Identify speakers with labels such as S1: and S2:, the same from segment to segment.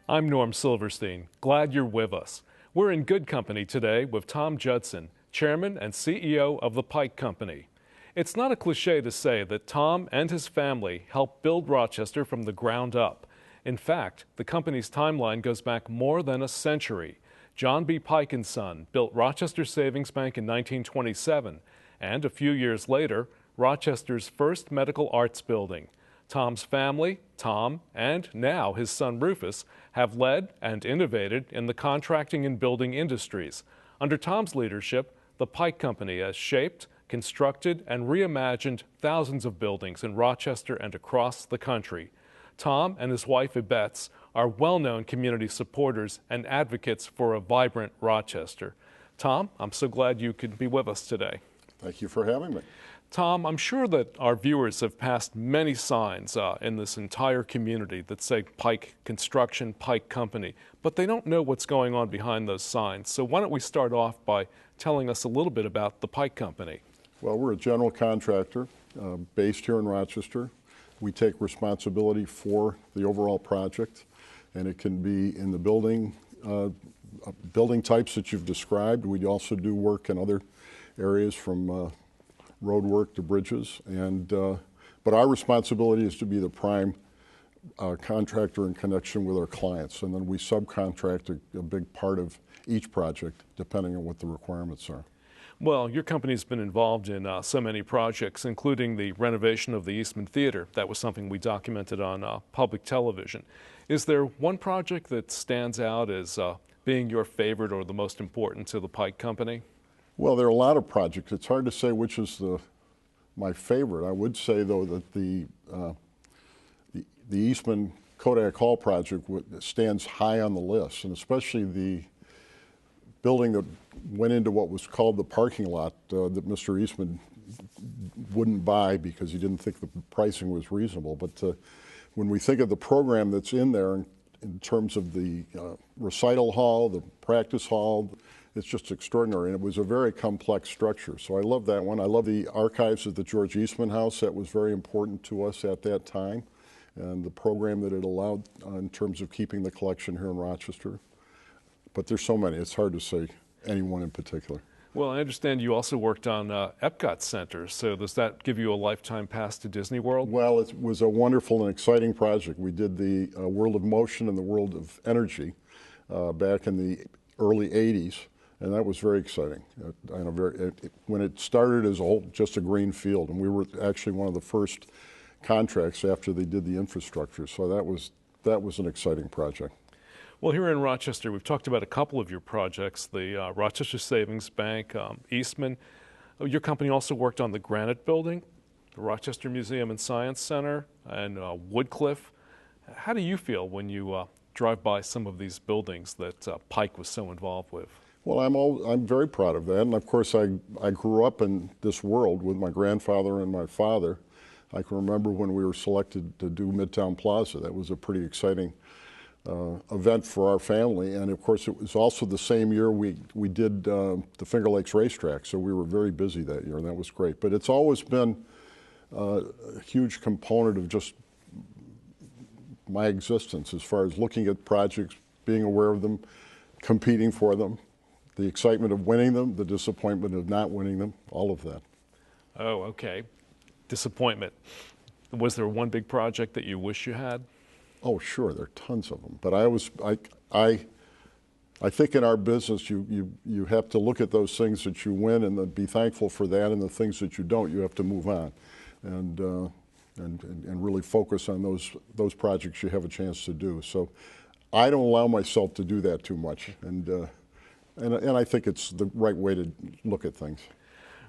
S1: I'm Norm Silverstein. Glad you're with us. We're in good company today with Tom Judson, Chairman and CEO of the Pike Company. It's not a cliche to say that Tom and his family helped build Rochester from the ground up. In fact, the company's timeline goes back more than a century. John B. Pike & Son built Rochester Savings Bank in 1927, and a few years later, Rochester's first medical arts building. Tom's family, Tom, and now his son Rufus, have led and innovated in the contracting and building industries. Under Tom's leadership, the Pike Company has shaped, constructed, and reimagined thousands of buildings in Rochester and across the country. Tom and his wife Yvette are well-known community supporters and advocates for a vibrant Rochester. Tom, I'm so glad you could be with us today.
S2: Thank you for having me.
S1: Tom, I'm sure that our viewers have passed many signs in this entire community that say Pike Construction, Pike Company, but they don't know what's going on behind those signs. So why don't we start off by telling us a little bit about the Pike Company?
S2: Well, we're a general contractor based here in Rochester. We take responsibility for the overall project, and it can be in the building types that you've described. We also do work in other areas from road work to bridges, but our responsibility is to be the prime contractor in connection with our clients, and then we subcontract a big part of each project depending on what the requirements are.
S1: Well, your company's been involved in so many projects, including the renovation of the Eastman Theater. That was something we documented on public television. Is there one project that stands out as being your favorite or the most important to the Pike Company?
S2: Well, there are a lot of projects. It's hard to say which is my favorite. I would say, though, that the Eastman Kodak Hall project stands high on the list, and especially the building that went into what was called the parking lot that Mr. Eastman wouldn't buy because he didn't think the pricing was reasonable. But when we think of the program that's in there in terms of the recital hall, the practice hall, it's just extraordinary, and it was a very complex structure. So I love that one. I love the archives at the George Eastman House. That was very important to us at that time, and the program that it allowed in terms of keeping the collection here in Rochester. But there's so many, it's hard to say any one in particular.
S1: Well, I understand you also worked on Epcot Center, so does that give you a lifetime pass to Disney World?
S2: Well, it was a wonderful and exciting project. We did the World of Motion and the World of Energy back in the early 80s. And that was very exciting. When it started as just a green field, and we were actually one of the first contracts after they did the infrastructure. So that was an exciting project.
S1: Well, here in Rochester, we've talked about a couple of your projects, the Rochester Savings Bank, Eastman. Your company also worked on the Granite Building, the Rochester Museum and Science Center, and Woodcliff. How do you feel when you drive by some of these buildings that Pike was so involved with?
S2: Well, I'm very proud of that, and of course I grew up in this world with my grandfather and my father. I can remember when we were selected to do Midtown Plaza. That was a pretty exciting event for our family, and of course it was also the same year we did the Finger Lakes Racetrack, so we were very busy that year, and that was great. But it's always been a huge component of just my existence as far as looking at projects, being aware of them, competing for them. The excitement of winning them, the disappointment of not winning them, all of that.
S1: Oh, okay. Disappointment. Was there one big project that you wish you had?
S2: Oh, sure, there are tons of them. But I think in our business, you have to look at those things that you win and then be thankful for that, and the things that you don't, you have to move on, and really focus on those projects you have a chance to do. So I don't allow myself to do that too much, and I think it's the right way to look at things.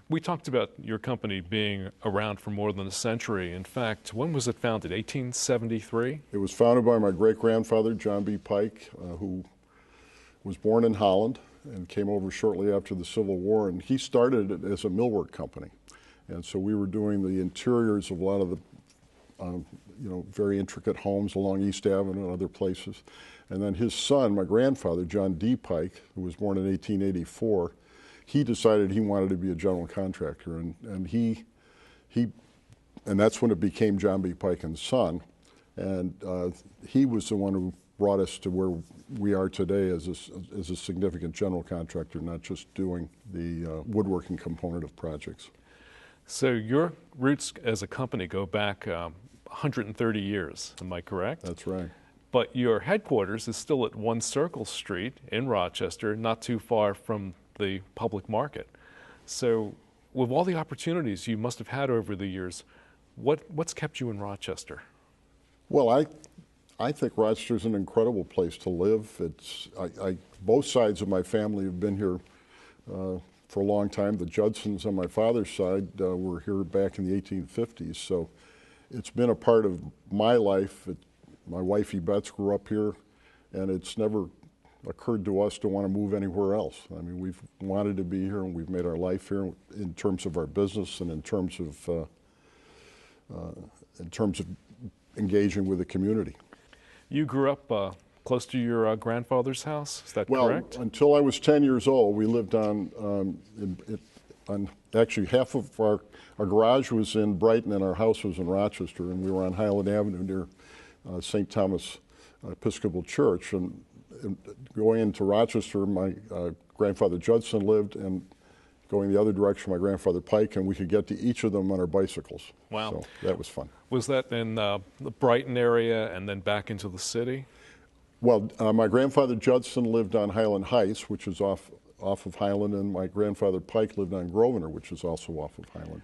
S1: We talked about your company being around for more than a century. In fact, when was it founded? 1873?
S2: It was founded by my great-grandfather, John B. Pike, who was born in Holland and came over shortly after the Civil War. And he started it as a millwork company. And so we were doing the interiors of a lot of the very intricate homes along East Avenue and other places. And then his son, my grandfather, John D. Pike, who was born in 1884, he decided he wanted to be a general contractor, and that's when it became John B. Pike and Son. And he was the one who brought us to where we are today as a significant general contractor, not just doing the woodworking component of projects.
S1: So your roots as a company go back 130 years, am I correct?
S2: That's right.
S1: But your headquarters is still at 1 Circle Street in Rochester, not too far from the public market. So with all the opportunities you must have had over the years, what's kept you in Rochester?
S2: Well, I think Rochester's an incredible place to live. Both sides of my family have been here for a long time. The Judsons on my father's side were here back in the 1850s, so it's been a part of my life. My wife Yvette's grew up here, and it's never occurred to us to want to move anywhere else. I mean, we've wanted to be here, and we've made our life here in terms of our business and in terms of engaging with the community. You
S1: grew up close to your grandfather's house, is that correct?
S2: Well, until I was 10 years old, we lived on actually half of our garage was in Brighton and our house was in Rochester, and we were on Highland Avenue near St. Thomas Episcopal Church. And going into Rochester, my grandfather Judson lived, and going the other direction, my grandfather Pike, and we could get to each of them on our bicycles.
S1: Wow.
S2: So that was fun.
S1: Was that in the Brighton area and then back into the city?
S2: Well, my grandfather Judson lived on Highland Heights, which is off of Highland, and my grandfather Pike lived on Grosvenor, which is also off of Highland.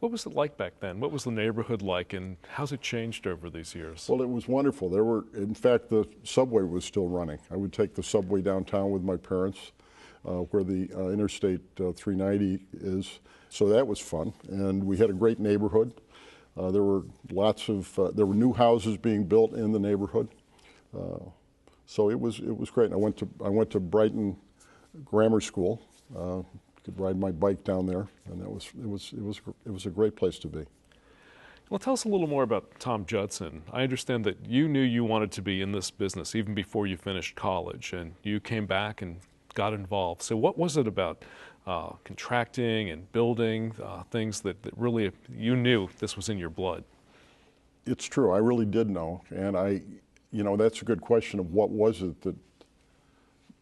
S1: What was it like back then? What was the neighborhood like, and how's it changed over these years?
S2: Well, it was wonderful. In fact, the subway was still running. I would take the subway downtown with my parents, where the Interstate 390 is. So that was fun, and we had a great neighborhood. There were new houses being built in the neighborhood. So it was great. And I went to Brighton Grammar School. Could ride my bike down there, and it was a great place to be.
S1: Well, tell us a little more about Tom Judson. I understand that you knew you wanted to be in this business even before you finished college, and you came back and got involved. So what was it about contracting and building things that really you knew this was in your blood?
S2: It's true. I really did know, and that's a good question of what was it that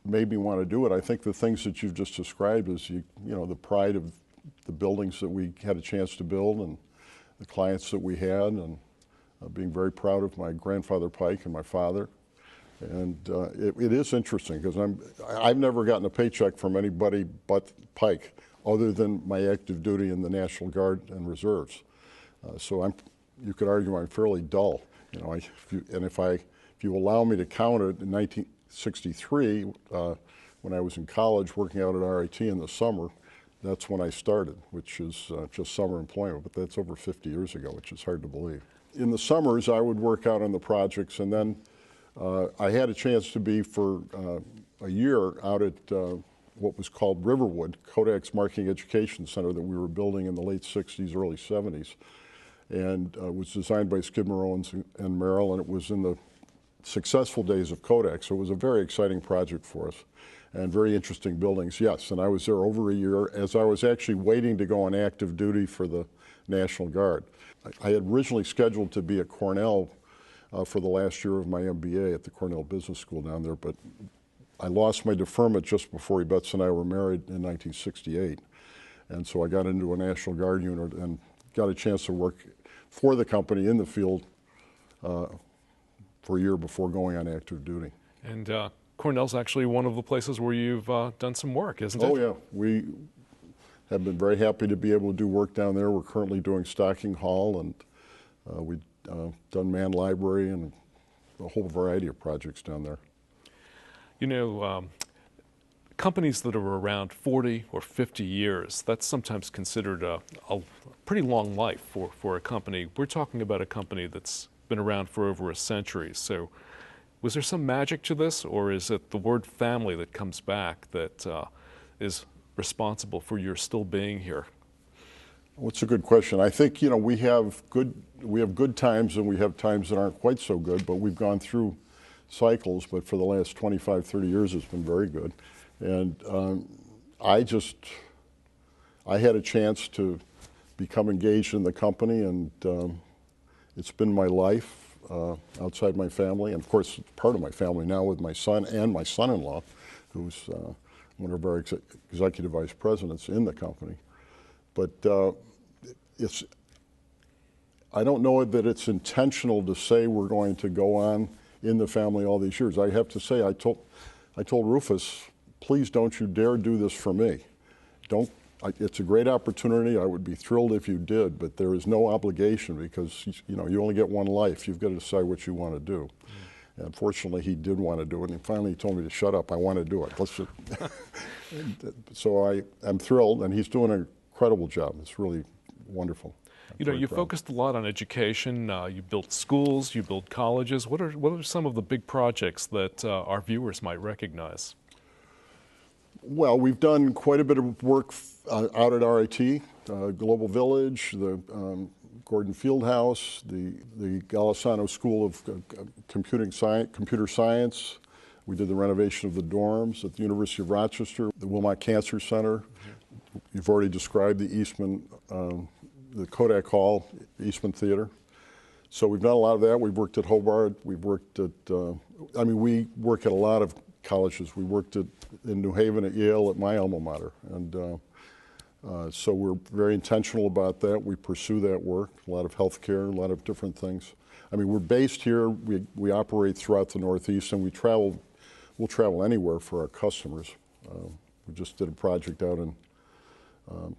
S2: made me want to do it. I think the things that you've just described is the pride of the buildings that we had a chance to build and the clients that we had, and being very proud of my grandfather Pike and my father. And it is interesting because I've never gotten a paycheck from anybody but Pike, other than my active duty in the National Guard and Reserves. So you could argue I'm fairly dull. If you allow me to count it, in 1963, when I was in college working out at RIT in the summer, that's when I started, which is just summer employment, but that's over 50 years ago, which is hard to believe. In the summers, I would work out on the projects, and then I had a chance to be for a year out at what was called Riverwood, Kodak's Marketing Education Center that we were building in the late 60s, early 70s. And it was designed by Skidmore, Owings and Merrill, and it was in the successful days of Kodak. So it was a very exciting project for us and very interesting buildings, yes. And I was there over a year as I was actually waiting to go on active duty for the National Guard. I had originally scheduled to be at Cornell for the last year of my MBA at the Cornell Business School down there, but I lost my deferment just before Yvette's and I were married in 1968. And so I got into a National Guard unit and got a chance to work for the company in the field for a year before going on active duty.
S1: And Cornell's actually one of the places where you've done some work, isn't it?
S2: Oh yeah, we have been very happy to be able to do work down there. We're currently doing Stocking Hall, and we've done Mann Library and a whole variety of projects down there.
S1: Companies that are around 40 or 50 years, that's sometimes considered a pretty long life for a company. We're talking about a company that's been around for over a century. So was there some magic to this, or is it the word family that comes back that is responsible for your still being here?
S2: Well, it's a good question. I think, we have good times and we have times that aren't quite so good, but we've gone through cycles, but for the last 25, 30 years it's been very good. And I had a chance to become engaged in the company, and it's been my life. outside my family, and of course part of my family now with my son and my son-in-law, who's one of our executive vice presidents in the company. But I don't know that it's intentional to say we're going to go on in the family all these years. I have to say, I told Rufus, please don't you dare do this for me. It's a great opportunity. I would be thrilled if you did, but there is no obligation because you only get one life. You've got to decide what you want to do. And fortunately, he did want to do it, and finally he told me to shut up. I want to do it. Let's just So I'm thrilled, and he's doing an incredible job. It's really wonderful.
S1: You focused a lot on education. You built schools, you built colleges. What are some of the big projects that our viewers might recognize?
S2: Well, we've done quite a bit of work out at RIT, Global Village, the Gordon Fieldhouse, the Golisano School of Computer Science. We did the renovation of the dorms at the University of Rochester, the Wilmot Cancer Center. You've already described the Eastman, the Kodak Hall, Eastman Theater. So we've done a lot of that. We've worked at Hobart. We've worked at, we work at a lot of colleges. We worked in New Haven at Yale at my alma mater. And so we're very intentional about that. We pursue that work, a lot of healthcare, a lot of different things. We're based here. We operate throughout the Northeast, and we'll travel anywhere for our customers. We just did a project out in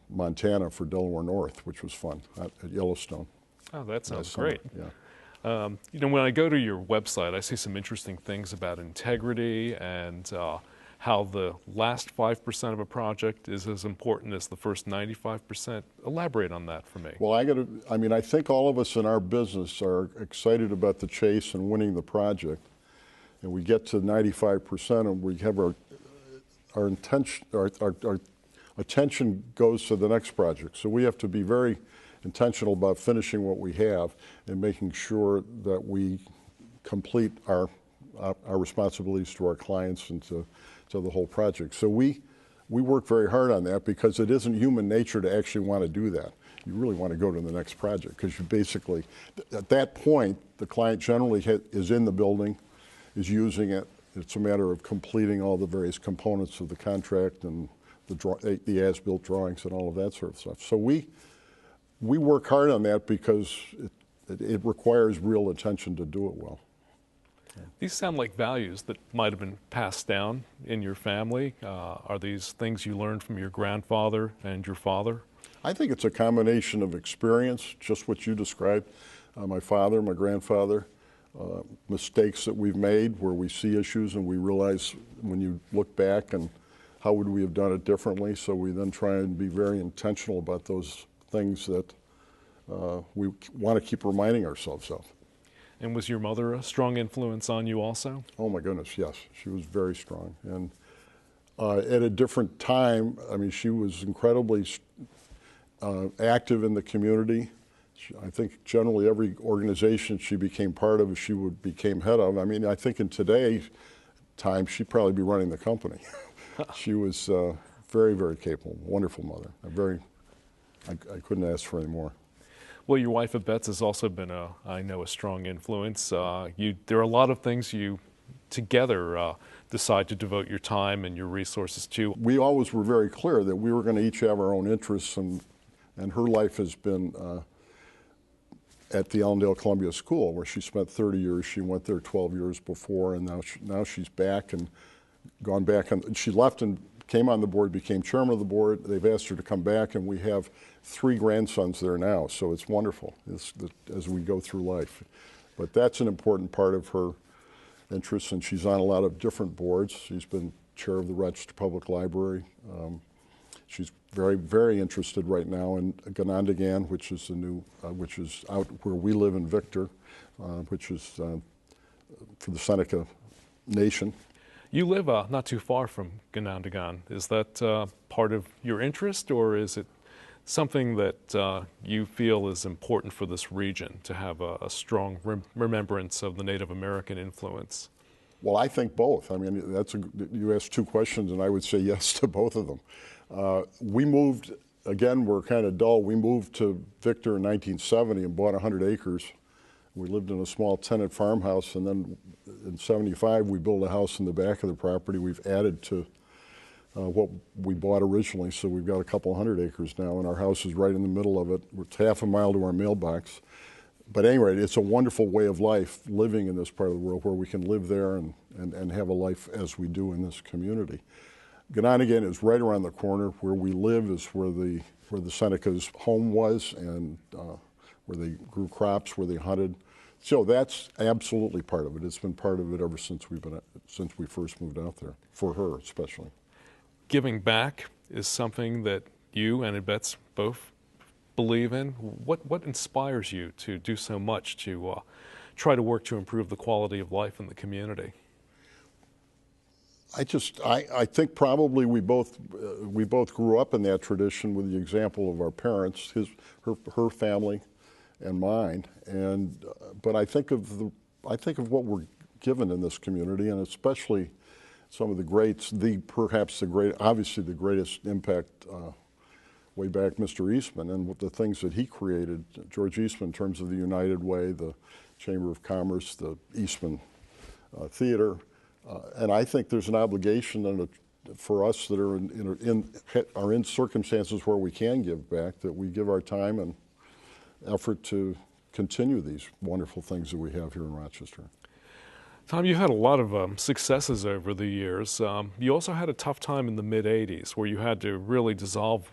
S2: Montana for Delaware North, which was fun, at Yellowstone.
S1: Oh, that sounds great.
S2: Yeah.
S1: When I go to your website, I see some interesting things about integrity and how the last 5% of a project is as important as the first 95%. Elaborate on that for me.
S2: Well, I think all of us in our business are excited about the chase and winning the project. And we get to 95% and we have our attention goes to the next project. So we have to be very intentional about finishing what we have and making sure that we complete our responsibilities to our clients and to the whole project. So we work very hard on that because it isn't human nature to actually want to do that. You really want to go to the next project because you basically, at that point, the client generally is in the building, is using it. It's a matter of completing all the various components of the contract and the as-built drawings and all of that sort of stuff. So we work hard on that because it requires real attention to do it well.
S1: These sound like values that might have been passed down in your family. Are these things you learned from your grandfather and your father?
S2: I think it's a combination of experience, just what you described. My father, my grandfather, mistakes that we've made where we see issues and we realize when you look back and how would we have done it differently. So we then try and be very intentional about those things that we want to keep reminding ourselves of.
S1: And was your mother a strong influence on you also?
S2: Oh my goodness, yes. She was very strong. And at a different time, she was incredibly active in the community. I think generally every organization she became part of, she became head of. I think in today's time, she'd probably be running the company. She was very, very capable, wonderful mother. I couldn't ask for any more.
S1: Well, your wife, Betts, has also been, I know, a strong influence. There are a lot of things you together decide to devote your time and your resources to.
S2: We always were very clear that we were going to each have our own interests, and her life has been at the Allendale Columbia School, where she spent 30 years. She went there 12 years before, and now she's back and gone back. And she left and came on the board, became chairman of the board. They've asked her to come back, and we have 3 grandsons there now, so it's wonderful as we go through life. But that's an important part of her interests, and she's on a lot of different boards. She's been chair of the Rochester Public Library. She's very, very interested right now in Ganondagan, which is which is out where we live in Victor, which is for the Seneca Nation.
S1: You live not too far from Ganondagan. Is that part of your interest, or is it something that you feel is important for this region to have a strong remembrance of the Native American influence?
S2: Well, I think both. You asked 2 questions, and I would say yes to both of them. We moved, again, we're kind of dull. We moved to Victor in 1970 and bought 100 acres We lived in a small tenant farmhouse, and then in '75 we built a house in the back of the property. We've added to what we bought originally, so we've got a couple hundred acres now, and our house is right in the middle of it. It's half a mile to our mailbox. But anyway, it's a wonderful way of life living in this part of the world where we can live there and have a life as we do in this community. Ganonigan is right around the corner. Where we live is where the Seneca's home was, and where they grew crops, where they hunted. So that's absolutely part of it. It's been part of it ever since we first moved out there, for her especially.
S1: Giving back is something that you and Betts both believe in. What inspires you to do so much to try to work to improve the quality of life in the community?
S2: I think probably we both grew up in that tradition with the example of our parents, her family, and mine. But I think of what we're given in this community, and especially some of the greats. Obviously the greatest impact way back, Mr. Eastman, and with the things that he created, George Eastman, in terms of the United Way, the Chamber of Commerce, the Eastman Theater. And I think there's an obligation for us that are in circumstances where we can give back, that we give our time and effort to continue these wonderful things that we have here in Rochester.
S1: Tom, you had a lot of successes over the years. You also had a tough time in the mid-'80s where you had to really dissolve,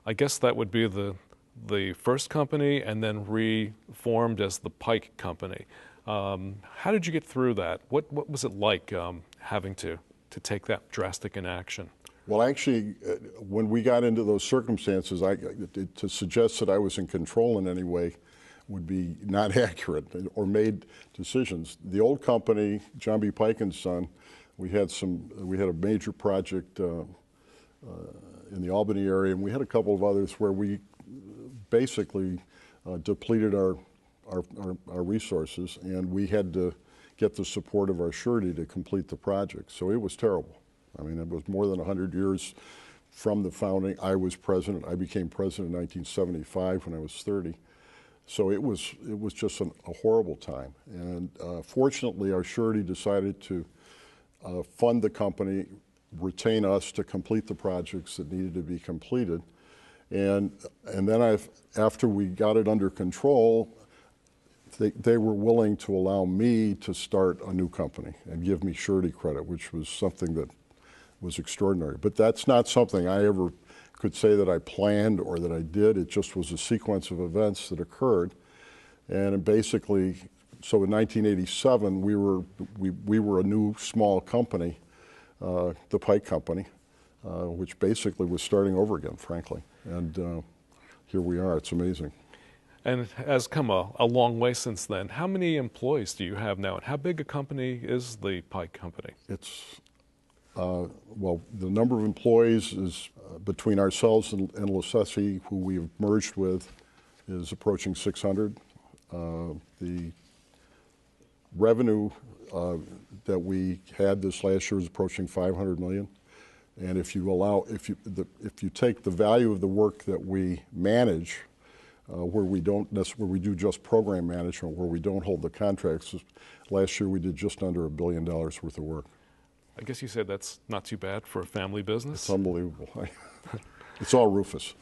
S1: I guess that would be the first company, and then reformed as the Pike Company. How did you get through that? What was it like having to take that drastic an action?
S2: Well, actually, when we got into those circumstances, to suggest that I was in control in any way would be not accurate, or made decisions. The old company, John B. Pike and Son, we had a major project in the Albany area, and we had a couple of others where we basically depleted our resources, and we had to get the support of our surety to complete the project. So it was terrible. I mean, it was more than 100 years from the founding. I was president. I became president in 1975 when I was 30. So it was just a horrible time. And fortunately, our surety decided to fund the company, retain us to complete the projects that needed to be completed. And then after we got it under control, they were willing to allow me to start a new company and give me surety credit, which was something that was extraordinary. But that's not something I ever could say that I planned or that I did. It just was a sequence of events that occurred. And basically, so in 1987, we were a new small company, the Pike Company, which basically was starting over again, frankly. And here we are. It's amazing.
S1: And it has come a long way since then. How many employees do you have now, and how big a company is the Pike Company?
S2: It's, well, the number of employees is between ourselves and Lecesse, who we've merged with, is approaching 600. The revenue that we had this last year is approaching $500 million. And if you take the value of the work that we manage, where we do just program management, where we don't hold the contracts, last year we did just under $1 billion worth of work.
S1: I guess you said that's not too bad for a family business.
S2: It's unbelievable. It's all Rufus.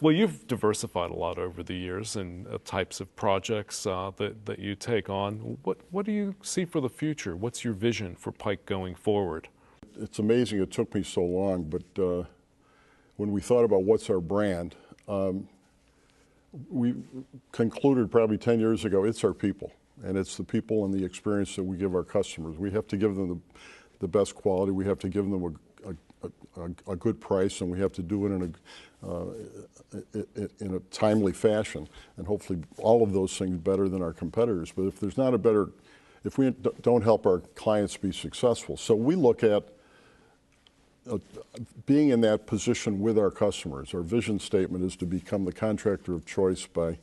S1: Well, you've diversified a lot over the years in types of projects that you take on. What do you see for the future? What's your vision for Pike going forward?
S2: It's amazing it took me so long, but when we thought about what's our brand, we concluded probably 10 years ago, it's our people. And it's the people and the experience that we give our customers. We have to give them the best quality. We have to give them a good price, and we have to do it in a timely fashion. And hopefully all of those things better than our competitors. But if there's not if we don't help our clients be successful. So we look at being in that position with our customers. Our vision statement is to become the contractor of choice by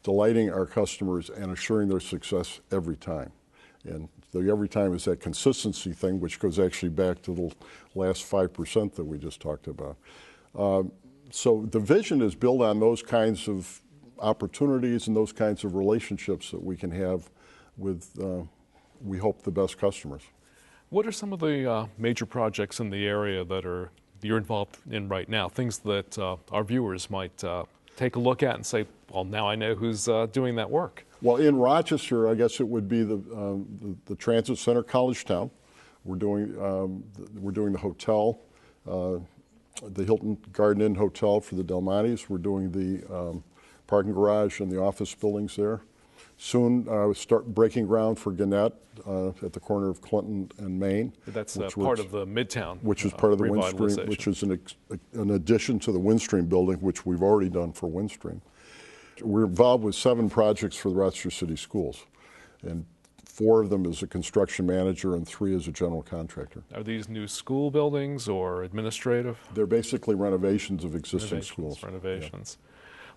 S2: delighting our customers and assuring their success every time. And the every time is that consistency thing, which goes actually back to the last 5% that we just talked about. So the vision is built on those kinds of opportunities and those kinds of relationships that we can have with, we hope, the best customers.
S1: What are some of the major projects in the area that you're involved in right now? Things that our viewers might take a look at and say, well, now I know who's doing that work.
S2: Well, in Rochester, I guess it would be the Transit Center, College Town. We're doing the hotel, the Hilton Garden Inn Hotel for the Del Montes. We're doing the parking garage and the office buildings there. Soon, we'll start breaking ground for Gannett at the corner of Clinton and Main.
S1: That's part of the Midtown,
S2: which is part of the Windstream, which is an addition to the Windstream building, which we've already done for Windstream. We're involved with 7 projects for the Rochester City Schools, and 4 of them as a construction manager and 3 as a general contractor.
S1: Are these new school buildings or administrative?
S2: They're basically renovations of existing schools.
S1: Renovations. Yeah.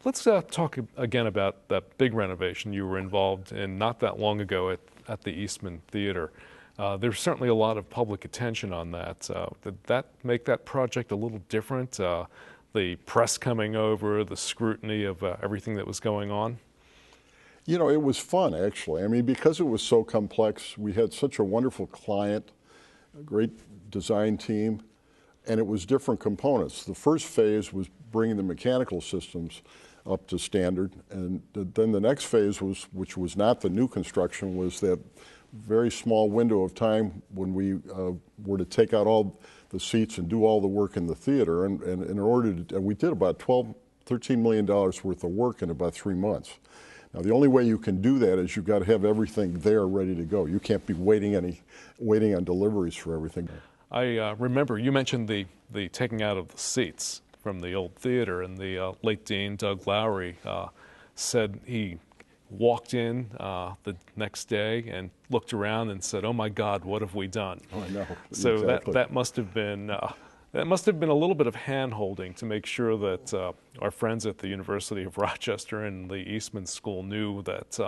S1: Let's talk again about that big renovation you were involved in not that long ago at the Eastman Theater. There's certainly a lot of public attention on that. Did that make that project a little different? The press coming over, the scrutiny of everything that was going on?
S2: You know, it was fun, actually. I mean, because it was so complex, we had such a wonderful client, a great design team, and it was different components. The first phase was bringing the mechanical systems up to standard, and then the next phase was, which was not the new construction, was that very small window of time when we were to take out all the seats and do all the work in the theater, and in order to, and we did about $13 million worth of work in about 3 months. Now, the only way you can do that is you've got to have everything there ready to go. You can't be waiting on deliveries for everything.
S1: I remember you mentioned the taking out of the seats from the old theater, and the late Dean Doug Lowry said he walked in the next day and looked around and said, "Oh my God, what have we done?"
S2: Oh, I know.
S1: So
S2: exactly.
S1: that must have been a little bit of hand-holding to make sure that our friends at the University of Rochester and the Eastman School knew that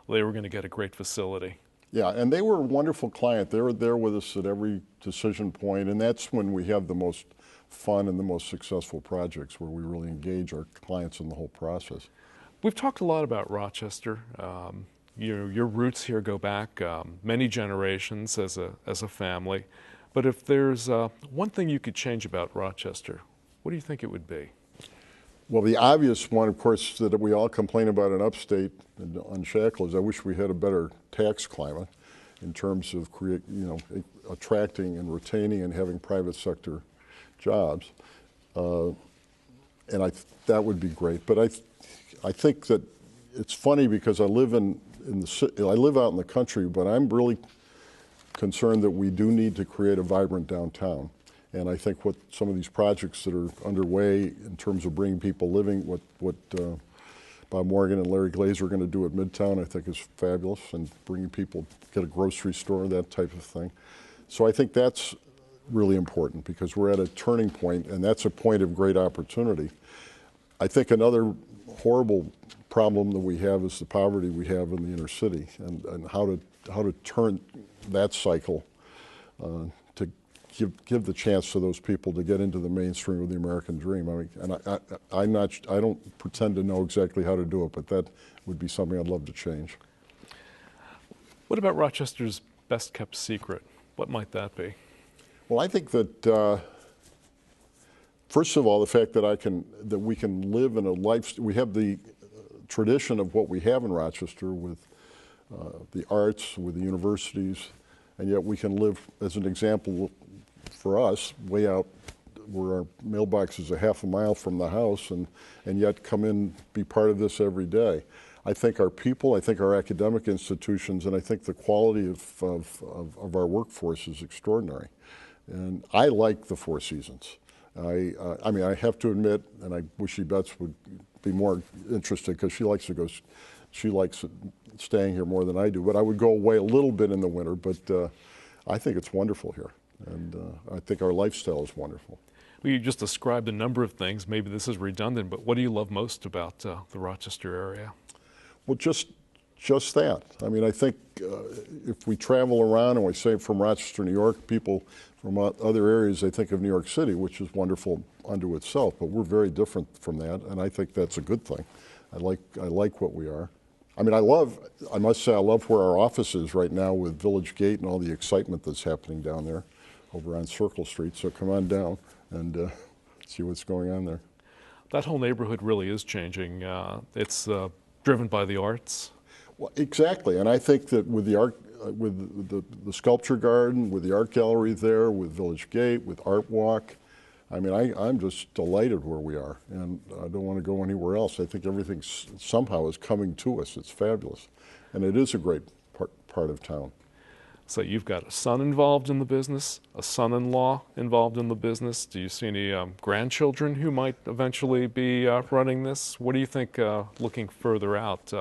S1: they were going to get a great facility.
S2: Yeah, and they were a wonderful client. They were there with us at every decision point, and that's when we have the most fun and the most successful projects, where we really engage our clients in the whole process.
S1: We've talked a lot about Rochester. Your roots here go back many generations as a family. But if there's one thing you could change about Rochester, what do you think it would be?
S2: Well, the obvious one, of course, that we all complain about in upstate and Unshackled is I wish we had a better tax climate in terms of attracting and retaining and having private sector jobs. And that would be great. But I think that it's funny because I live out in the country, but I'm really concerned that we do need to create a vibrant downtown. And I think what some of these projects that are underway in terms of bringing people living, what Bob Morgan and Larry Glazer are going to do at Midtown, I think is fabulous, and bringing people, get a grocery store, that type of thing. So I think that's really important because we're at a turning point, and that's a point of great opportunity. I think another horrible problem that we have is the poverty we have in the inner city, and how to turn that cycle to give the chance to those people to get into the mainstream of the American dream. I mean, and I don't pretend to know exactly how to do it, but that would be something I'd love to change.
S1: What about Rochester's best kept secret? What might that be?
S2: Well, I think that first of all, the fact that we can live in a life. We have the tradition of what we have in Rochester with the arts, with the universities, and yet we can live, as an example, for us, way out where our mailbox is a half a mile from the house, and yet come in, be part of this every day. I think our people, I think our academic institutions, and I think the quality of our workforce is extraordinary. And I like the Four Seasons. I mean, I have to admit, and I wish Betts would be more interested because she likes staying here more than I do. But I would go away a little bit in the winter. But I think it's wonderful here, and I think our lifestyle is wonderful.
S1: Well, you just described a number of things. Maybe this is redundant, but what do you love most about the Rochester area?
S2: Well, just that. I mean, I think if we travel around and we say from Rochester, New York, people from other areas, they think of New York City, which is wonderful unto itself, but we're very different from that, and I think that's a good thing. I like what we are. I mean, I must say, I love where our office is right now with Village Gate and all the excitement that's happening down there over on Circle Street. So come on down and see what's going on there.
S1: That whole neighborhood really is changing. It's driven by the arts.
S2: Well, exactly, and I think that with the art, with the sculpture garden, with the art gallery there, with Village Gate, with Art Walk, I mean, I'm just delighted where we are, and I don't want to go anywhere else. I think everything somehow is coming to us. It's fabulous, and it is a great part of town.
S1: So you've got a son involved in the business, a son-in-law involved in the business. Do you see any grandchildren who might eventually be running this? What do you think, looking further out,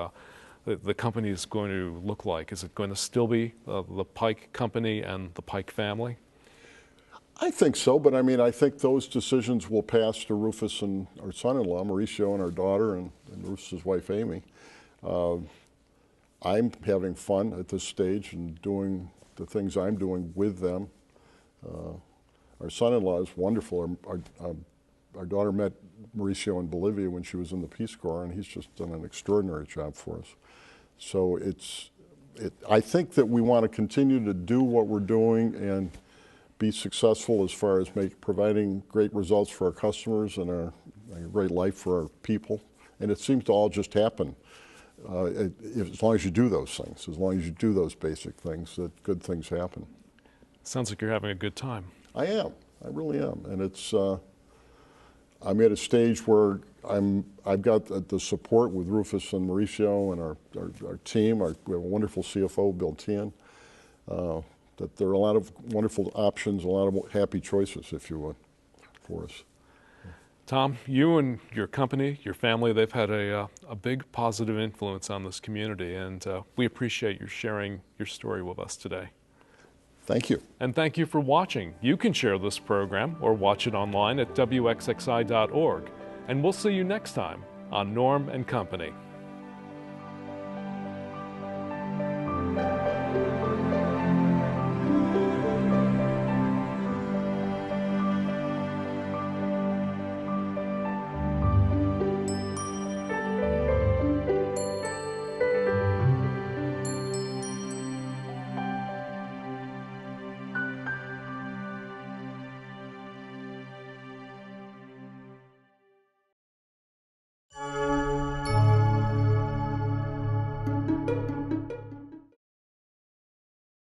S1: the company is going to look like? Is it going to still be the Pike Company and the Pike family?
S2: I think so, but I mean, I think those decisions will pass to Rufus and our son-in-law, Mauricio, and our daughter, and Rufus's wife, Amy. I'm having fun at this stage and doing the things I'm doing with them. Our son-in-law is wonderful. Our daughter met Mauricio in Bolivia when she was in the Peace Corps, and he's just done an extraordinary job for us. So I think that we want to continue to do what we're doing and be successful as far as providing great results for our customers and a great life for our people. And it seems to all just happen as long as you do those things, as long as you do those basic things, that good things happen.
S1: Sounds like you're having a good time.
S2: I am. I really am. And it's, I'm at a stage where I've got the support with Rufus and Mauricio and our team. We have a wonderful CFO, Bill Tian. That there are a lot of wonderful options, a lot of happy choices, if you would, for us.
S1: Tom, you and your company, your family, they've had a big positive influence on this community, and we appreciate you sharing your story with us today.
S2: Thank you.
S1: And thank you for watching. You can share this program or watch it online at WXXI.org. And we'll see you next time on Norm and Company.